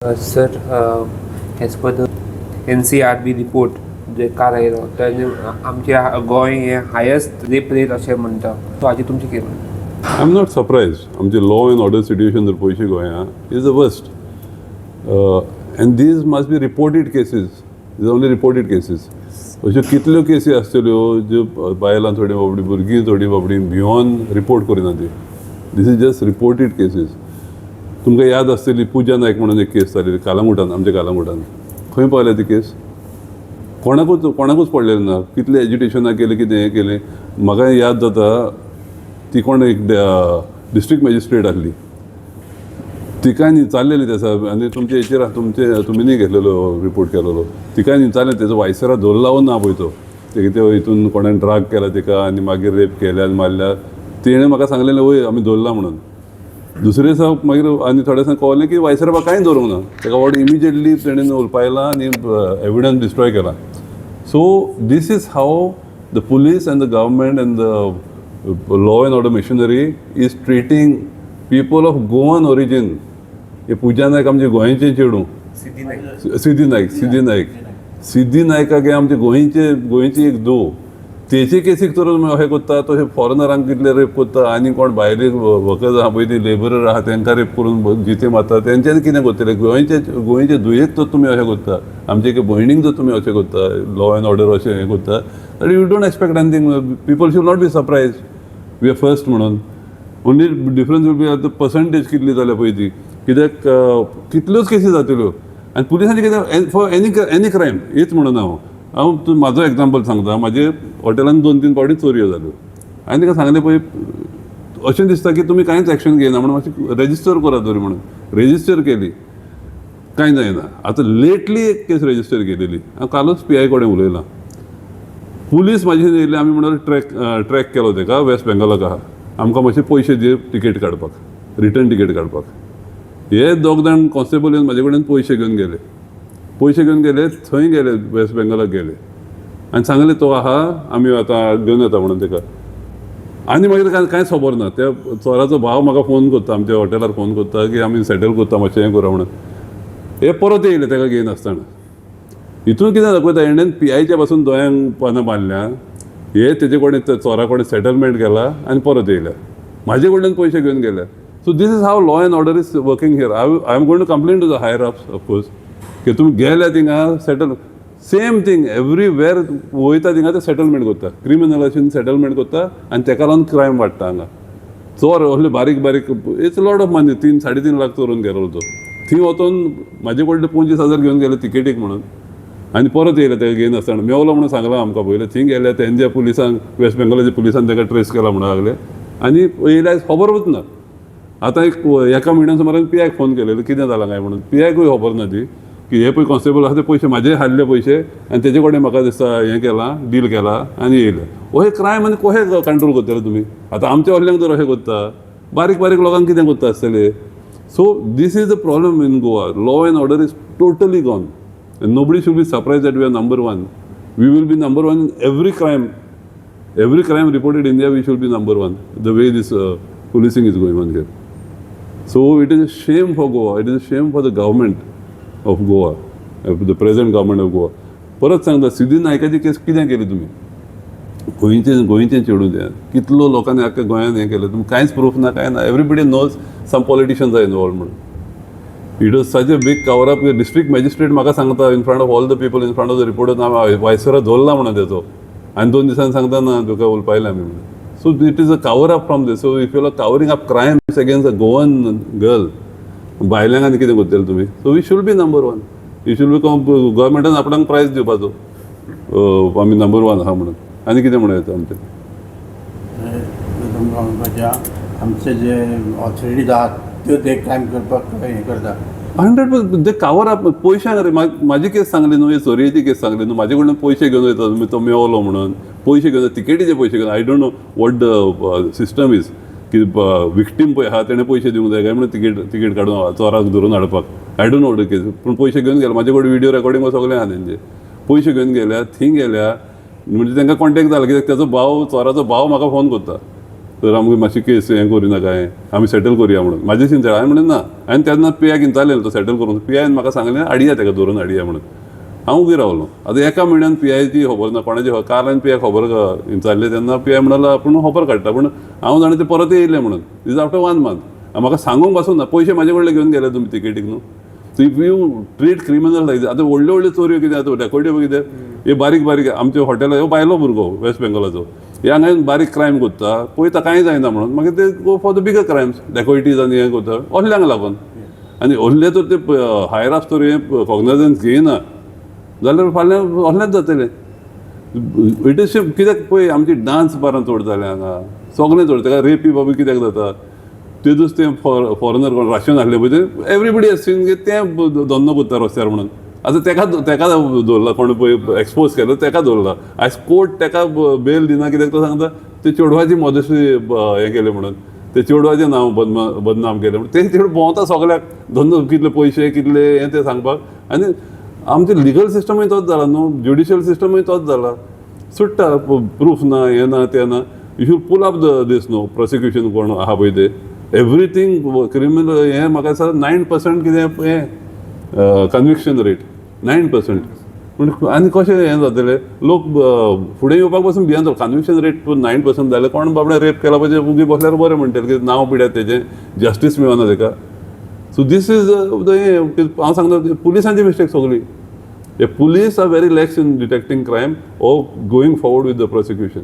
Sir, as per the NCRB report जे काल आयलो ताजे आमच्या गोंय हे हायस्ट रेप रेट अशें म्हणटा. सो हाजी तुमची कितें म्हणटा? I am not surprise. आमचे लॉ अँड ऑर्डर सिट्युएशन जर पळयची गोंयांत is the worst. And these must be reported cases. These only reported cases. अश्यो कितल्यो केसी आसतल्यो ज्यो बायलां थोडी बाबडी भुरगीं थोडी बाबडी भिवून रिपोर्ट करिना ती. This is just reported cases. तुमकां याद आसतली पुजा नायक म्हणून एक केस जाली कालांगुटान, आमच्या कालांगुटान. खंय पावल्या ती केस? कोणाकूच पडलेलें ना. कितलें एज्युटेशनाक केलें, कितें हें केलें. म्हाका याद जाता ती कोण एक डिस्ट्रिक्ट मॅजिस्ट्रेट आसली, तिकाय न्हिचाल्लेली त्या साहेब. आनी तुमचे हेचेर तुमी न्ही घेतलेलो रिपोर्ट केलेलो. तिकाय न्हिचाल्लें. तेजो वायसरा धोल लावून ना पळय तो. ते कितें हितून कोणें ड्राग केला तिका आनी मागीर रेप केल्या आनी मारल्या. तेणें म्हाका सांगलेलें वय आमी दवरला म्हणून. दुसरे दिसा मागीर आनी थोड्या दिसांनी कळलें की वायसरा कांय दवरूंक ना. ताका व्हड इमिजिएटली तेणें उलपायला आनी एविडन्स डिस्ट्रॉय केला. So this is how the police and the government and the law and order machinery is treating people of Goan origin. हे पुजा नायक आमचे गोंयचे चेडूं. सिद्धी नायकाक हे आमचे गोंयची एक दो. तेचे केसीक तर अशें करता. तशें फॉरेनरांक कितले रेप करता. आनी कोण भायले वर्कर्स आहा पळय ती लेबरर आहा तांकां रेप करून जिते मारता. तेंच्यांनी कितें करतले? गोंयचे दुयेक तर तुमी अशें करता. आमचे एके भयणीक जर तुमी अशें करता, लॉ अँड ऑर्डर अशें हें करता, जाल्यार you don't expect anything. People should not be surprise. We are first म्हणून. ओन्ली डिफरन्स वील बी आतां पर्संटेज कितली जाल्या पळय ती. कित्याक कितल्योच केसी जातल्यो आनी पुलिसांनी कितें फॉर एनी क्रायम हेच म्हणून हांव म्हाजो एग्जाम्पल सांगता. म्हाजे हॉटेलान 2-3 फावटी चोरयो जाल्यो. हांवें तिका सांगलें पळय अशें दिसता की तुमी कांयच एक्शन घेयना म्हणून मातशें रेजिस्टर करात तरी म्हणून. रेजिस्टर केली, कांय जायना. आतां लेटली एक केस रेजिस्टर केलेली. हांव कालूच PI कडेन उलयलां. पुलीस म्हाजे येयले. आमी म्हणून ट्रॅक केलो ताका वेस्ट बेंगॉलाक आहा. आमकां मातशे पयशे दी टिकेट काडपाक, रिटर्न टिकेट काडपाक. हे दोग जाण कॉन्स्टेबल येवन म्हाजे कडेन पयशे घेवन गेले. थंय गेले वेस्ट बेंगॉलाक गेले आनी सांगलें तो आहा आमी आतां घेवन येता म्हणून ताका. आनी मागीर कांयच खबर ना. त्या चोराचो भाव म्हाका फोन करता, आमच्या हॉटेलार फोन करता की आमी सेटल करता, मातशें हें करा म्हणून. हे परत येयले ताका घेयन आसतना. हितून कितें दाखयता, हेणेन PIच्या पासून दोळ्यांक पानां बांदल्या. हे तेजे कडेन चोरा कडेन सेटलमेंट केला आनी परत येयल्या. म्हाजे कडल्यान पयशे घेवन गेल्या. So this is how law and order is working here. I am going to complain to the higher ups of course की तुमी गेल्या थिंगा सेटल. सेम थिंग एवरीवेर वयता थिंगा ते सेटलमेंट करता. क्रिमिनल अशें सेटलमेंट करता आनी ताका लागून क्रायम वाडटा हांगा. चोर असले बारीक इट्स लॉट ऑफ मनी. 3-3.5 लाख चोरून गेलो तो. थंय वचून म्हाजे कडले 25,000 घेवन गेले तिकेटीक म्हणून आनी परत येयले ताका घेयन आसतना. मेवलो म्हणून सांगलां आमकां पयलें. थंय गेले तेंच्या पुलिसांक, वेस्ट बेंगॉलाच्या पुलिसान ताका ट्रेस केला म्हणून लागले आनी येयले खबरूच ना. आतां एका म्हयन्या सुमारान PIक फोन केलेलो कितें जालां काय म्हणून. PIकूय खबर ना ती की हे पळय कॉन्स्टेबल आहा ते पयशे म्हाजे हाडले पयशे आनी तेजे कडेन म्हाका दिसता हें केलां, डील केला आनी येयले. हे क्रायम आनी कशें कंट्रोल करतले तुमी? आतां आमच्या वडल्यांक जर अशें करता, बारीक लोकांक कितें करता आसतले? So this is the problem in Goa. Law and order is totally gone. Nobody should be surprise that we are number 1. We will be number 1 in every crime reported India. We should be number 1 the way this policing is going on here. So it is a shame for Goa. It is a shame for the government of Goa, the present government of Goa. परत सांगता, सिद्धी नायकाची केस कितें केली तुमी? गोंयचें चेडूं तें. कितलो लोकांनी आख्या गोंयांत हें केलें. तुमी कांयच प्रूफ ना, कांय ना. Everybody knows some politicians are involved म्हणून. It was such a big cover up. District magistrate म्हाका सांगता in front of all the people, in front of the reporter, हांव वायसरा धरला म्हणून तेजो. आनी 2 दिसांनी सांगता ना तुका उलपायलें आमी म्हणून. So it is a cover up from this. So if you are covering up crimes against a Goan girl, बायल्यांक आनी कितें करतले तुमी? So we should be number 1. You should be गव्हर्मेंटान आपणाक प्रायज दिवपाचो आमी नंबर 1 आहा म्हणून. आनी कितें म्हणूं येता आमचें? आमचे जे ऑथॉरिटीज आहात त्यो ते क्रायम करपाक हें करता. 100% ते कवर अप. पयशांक रे. म्हाजी केस सांगली न्हू, चोरयेची केस सांगली न्हू. म्हाजे कडल्यान पयशे घेवन वयता तुमी, तो मेवलो म्हणून पयशे घेवन, तिकेटीचे पयशे घेवन. I don't know what the system is की विक्टीम पळय आहा तेणें पयशे दिवंक जाय काय म्हणून तिकेट काडून चोराक धरून हाडपाक. I don't know what the case. पूण पयशे घेवन गेले. म्हाजे कडेन व्हिडिओ रेकॉर्डिंग सगळें आहा तेंचे. पयशे घेवन गेल्या, थंय गेल्या म्हणजे तांकां कॉन्टेक्ट जाला. कित्याक तेजो भाव, चोराचो भाव म्हाका फोन करता. तर आमकां मातशी केस हें करूं नाका हें आमी सेटल करुया म्हणून म्हाजे चिंतन हांवें म्हणलें ना हांवें तेन्ना पियाक इंतालें तो सेटल करून पियान म्हाका सांगलें हाडया ताका धरून हाडया म्हणून हांव उगी रावलो आतां एका म्हयन्यान पियाची खबर ना कोणाची काल हांवें पियाक खबर इंचारलें तेन्ना पियाय म्हणलो आपूण खबर काडटा पूण हांव जाणा ते परत येयले म्हणून इज आफ्टर 1 मंथ म्हाका सांगूंक पासून ना पयशे म्हाजे कडले घेवन गेले तुमी तिकेटीक न्हू so if you treat criminal like आतां व्हडल्यो व्हडल्यो चोरयो कितें आतां डेकोटिव्ह कितें हे बारीक बारीक आमच्या हॉटेलार ह्यो बायलो भुरगो वेस्ट बेंगॉलाचो हे हांगा बारीक क्रायम करता पळयता कांय जायना म्हणून मागीर ते go for the bigger crimes dacoities आनी हें करता असल्यांक लागून आनी असले तर ते हायर अप तर हें कॉग्नझन्स घेयना जाल्यार फाल्यां असलेंच जातलें इट इज कित्याक पळय आमची डान्स बारां चड जालें हांगा सगळें चड ताका रेपी बाबी कित्याक जाता तेदूच तें फॉरेनर कोण राशन आहले पळय ते एवरीबडी हॅज सीन तें धंदो करता रस्त्यार म्हणून आतां तेका दवरला कोण पळय एक्सपोज केलो तेका दवरला आयज कोर्ट तेका बेल दिना कित्याक तो सांगता ते चेडवाची मॉडेस्टी हें केलें म्हणून ते चेडवाचें नांव बदनाम केलें म्हणून ते चेडूं भोंवता सगळ्याक धंदो कितले पयशे कितले हें तें सांगपाक आनी आमचें लिगल सिस्टमूय तोच जाला न्हू ज्युडिशियल सिस्टमूय तोच जाला सुट्टा प्रूफ ना हें ना तें ना यू शूड पूल अप दीस न्हू प्रोसिक्युशन कोण आहा पळय ते एवरीथींग क्रिमिनल हें म्हाका दिसता 9% कितें हें कन्विक्शन रेट 9% पूण आनी कशें हें जातलें लोक फुडें येवपाक पासून भियेता कन्विक्शन रेट 9% जालें कोण बाबडे रेप केला पळय उगी बसल्यार बरें म्हणटलें की नांव पिड्यात तेजें जस्टीस मेळना ताका सो दीस इज हांव सांगता पुलिसांची मिस्टेक सगळी हे police are very lax in detecting crime or going forward with the prosecution